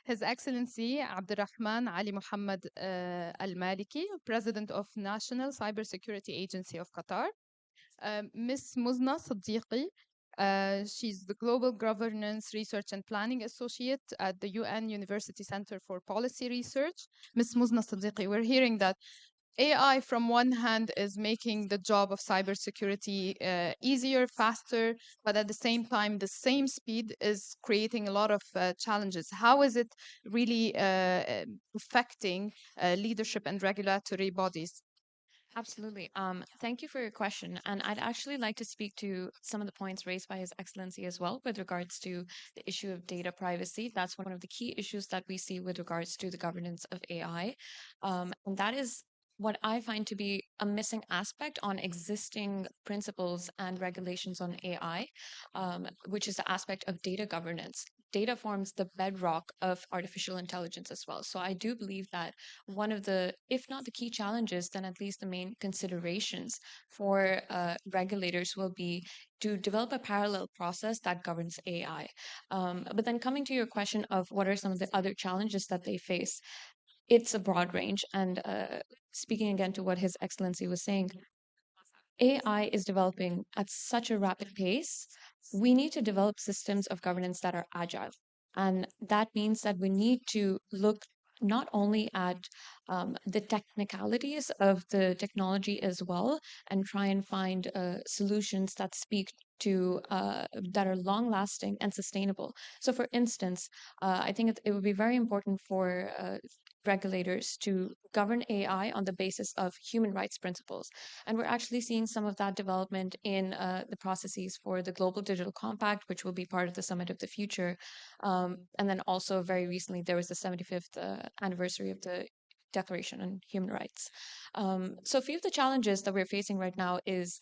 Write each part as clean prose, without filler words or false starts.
His Excellency Abdurrahman Ali Muhammad Al-Maliki, President of National Cybersecurity Agency of Qatar. Ms. Muzna Siddiqui, she's the Global Governance Research and Planning Associate at the UN University Center for Policy Research. Ms. Muzna Siddiqui, we're hearing that AI, from one hand, is making the job of cybersecurity easier, faster, but at the same time, the same speed is creating a lot of challenges. How is it really affecting leadership and regulatory bodies? Absolutely. Thank you for your question. And I'd actually like to speak to some of the points raised by His Excellency as well with regards to the issue of data privacy. That's one of the key issues that we see with regards to the governance of AI. And that is what I find to be a missing aspect on existing principles and regulations on AI, which is the aspect of data governance. Data forms the bedrock of artificial intelligence as well. So I do believe that one of the, if not the key challenges, then at least the main considerations for regulators will be to develop a parallel process that governs AI. But then coming to your question of what are some of the other challenges that they face, it's a broad range. And speaking again to what His Excellency was saying, AI is developing at such a rapid pace. We need to develop systems of governance that are agile. And that means that we need to look not only at the technicalities of the technology as well and try and find solutions that speak to that are long lasting and sustainable. So, for instance, I think it would be very important for regulators to govern AI on the basis of human rights principles. And we're actually seeing some of that development in the processes for the Global Digital Compact, which will be part of the Summit of the Future. And then also, very recently, there was the 75th anniversary of the Declaration on Human Rights. So, a few of the challenges that we're facing right now is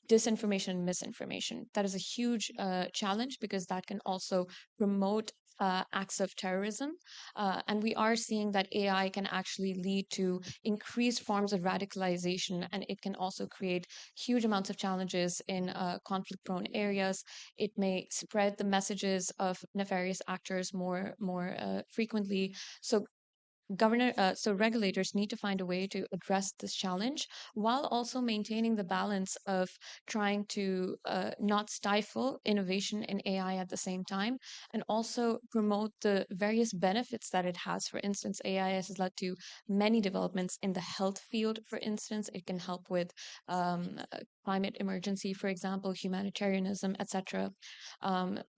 disinformation and misinformation. That is a huge challenge because that can also promote acts of terrorism. And we are seeing that AI can actually lead to increased forms of radicalization, and it can also create huge amounts of challenges in conflict prone areas. It may spread the messages of nefarious actors more frequently. So so regulators need to find a way to address this challenge while also maintaining the balance of trying to not stifle innovation in AI at the same time and also promote the various benefits that it has. For instance, AI has led to many developments in the health field. For instance, it can help with climate emergency, for example, humanitarianism, etc.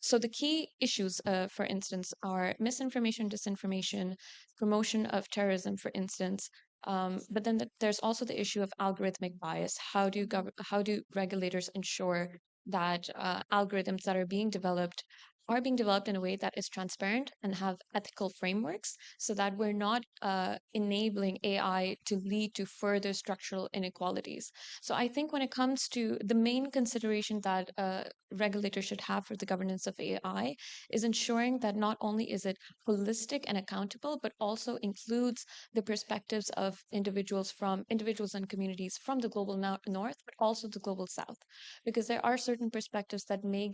So the key issues, for instance, are misinformation, disinformation, promotion of terrorism, for instance. But then there's also the issue of algorithmic bias. How do regulators ensure that algorithms that are being developed in a way that is transparent and have ethical frameworks so that we're not enabling AI to lead to further structural inequalities. So I think when it comes to the main consideration that regulators should have for the governance of AI is ensuring that not only is it holistic and accountable, but also includes the perspectives of individuals and communities from the global north, but also the global south, because there are certain perspectives that may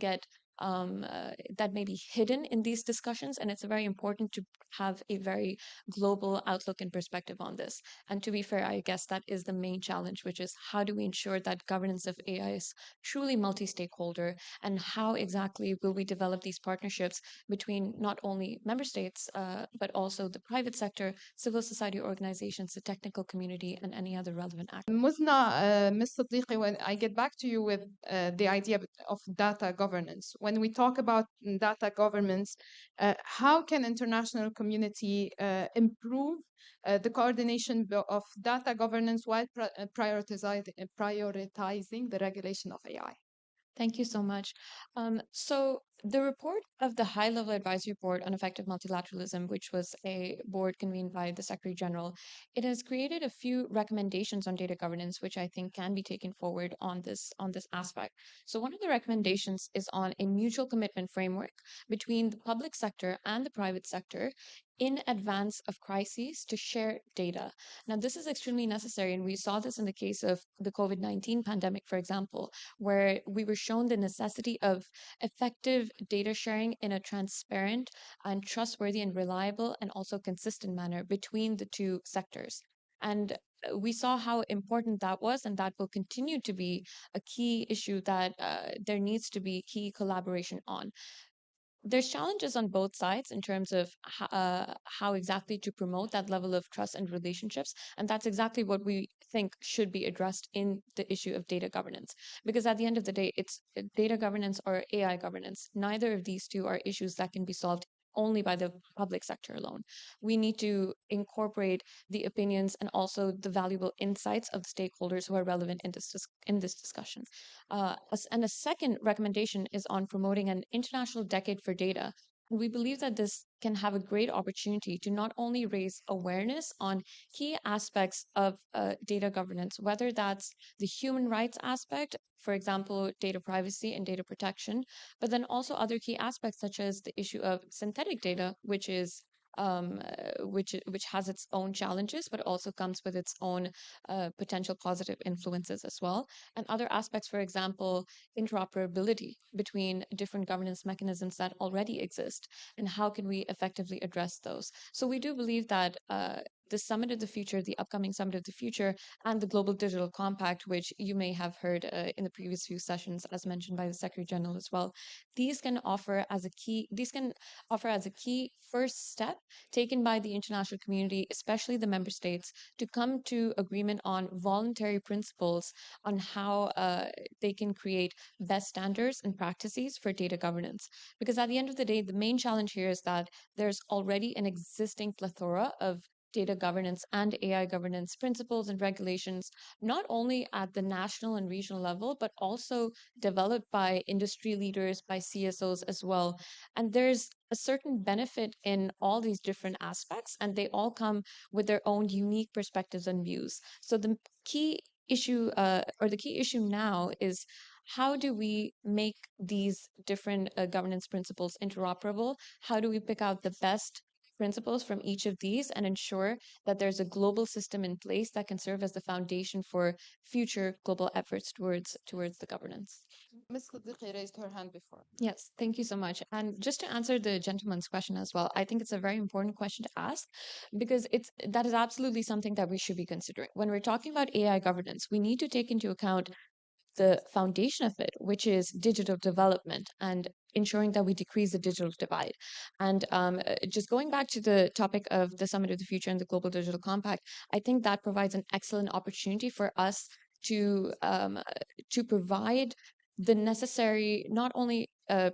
be hidden in these discussions, and it's very important to have a very global outlook and perspective on this. And to be fair, I guess that is the main challenge, which is how do we ensure that governance of AI is truly multi-stakeholder, and how exactly will we develop these partnerships between not only member states, but also the private sector, civil society organizations, the technical community, and any other relevant actors. Muzna, Ms. Siddiqui, when I get back to you with the idea of data governance, when we talk about data governance, how can international community improve the coordination of data governance while prioritizing the regulation of AI? Thank you so much. So, the report of the High Level Advisory Board on Effective Multilateralism, which was a board convened by the Secretary General, it has created a few recommendations on data governance, which I think can be taken forward on this aspect. So, one of the recommendations is on a mutual commitment framework between the public sector and the private sector in advance of crises to share data. Now, this is extremely necessary, and we saw this in the case of the COVID-19 pandemic, for example, where we were shown the necessity of effective data sharing in a transparent and trustworthy and reliable and also consistent manner between the two sectors. And we saw how important that was, and that will continue to be a key issue that there needs to be key collaboration on. There's challenges on both sides in terms of how exactly to promote that level of trust and relationships. And that's exactly what we think should be addressed in the issue of data governance. Because at the end of the day, it's data governance or AI governance. Neither of these two are issues that can be solved only by the public sector alone. We need to incorporate the opinions and also the valuable insights of the stakeholders who are relevant in this discussion. And a second recommendation is on promoting an international decade for data. We believe that this can have a great opportunity to not only raise awareness on key aspects of data governance, whether that's the human rights aspect, for example, data privacy and data protection, but then also other key aspects such as the issue of synthetic data, which has its own challenges, but also comes with its own potential positive influences as well, and other aspects, for example, interoperability between different governance mechanisms that already exist, and how can we effectively address those. So we do believe that the Summit of the Future, the upcoming Summit of the Future, and the Global Digital Compact, which you may have heard in the previous few sessions, as mentioned by the Secretary General as well, these can offer as a key first step taken by the international community, especially the member states, to come to agreement on voluntary principles on how they can create best standards and practices for data governance. Because at the end of the day, the main challenge here is that there's already an existing plethora of data governance and AI governance principles and regulations, not only at the national and regional level, but also developed by industry leaders, by CSOs as well. And there's a certain benefit in all these different aspects, and they all come with their own unique perspectives and views. So the key issue now is how do we make these different governance principles interoperable? How do we pick out the best principles from each of these and ensure that there's a global system in place that can serve as the foundation for future global efforts towards the governance? Ms. Siddiqui raised her hand before. Yes, thank you so much. And just to answer the gentleman's question as well, I think it's a very important question to ask because that is absolutely something that we should be considering. When we're talking about AI governance, we need to take into account the foundation of it, which is digital development and ensuring that we decrease the digital divide. And just going back to the topic of the Summit of the Future and the Global Digital Compact, I think that provides an excellent opportunity for us to provide the necessary not only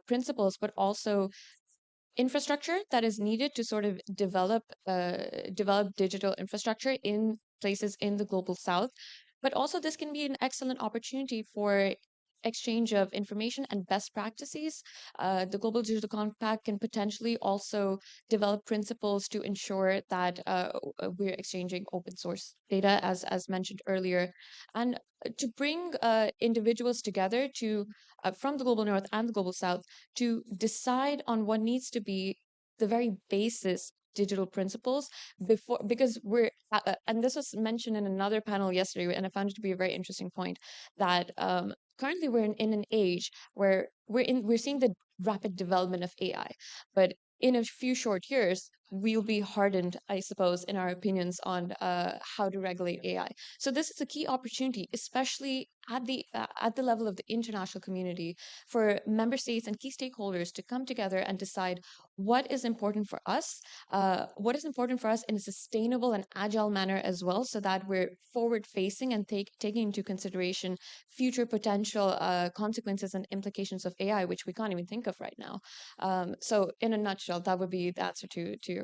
principles but also infrastructure that is needed to sort of develop digital infrastructure in places in the global south. But also this can be an excellent opportunity for exchange of information and best practices. The Global Digital Compact can potentially also develop principles to ensure that we're exchanging open source data, as mentioned earlier, and to bring individuals together to from the global north and the global south to decide on what needs to be the very basis digital principles before, because and this was mentioned in another panel yesterday, and I found it to be a very interesting point that currently we're in an age where we're seeing the rapid development of AI, but in a few short years we'll be hardened, I suppose, in our opinions on how to regulate AI. So this is a key opportunity, especially at the level of the international community, for member states and key stakeholders to come together and decide what is important for us in a sustainable and agile manner as well, so that we're forward facing and taking into consideration future potential consequences and implications of AI, which we can't even think of right now. So in a nutshell, that would be the answer to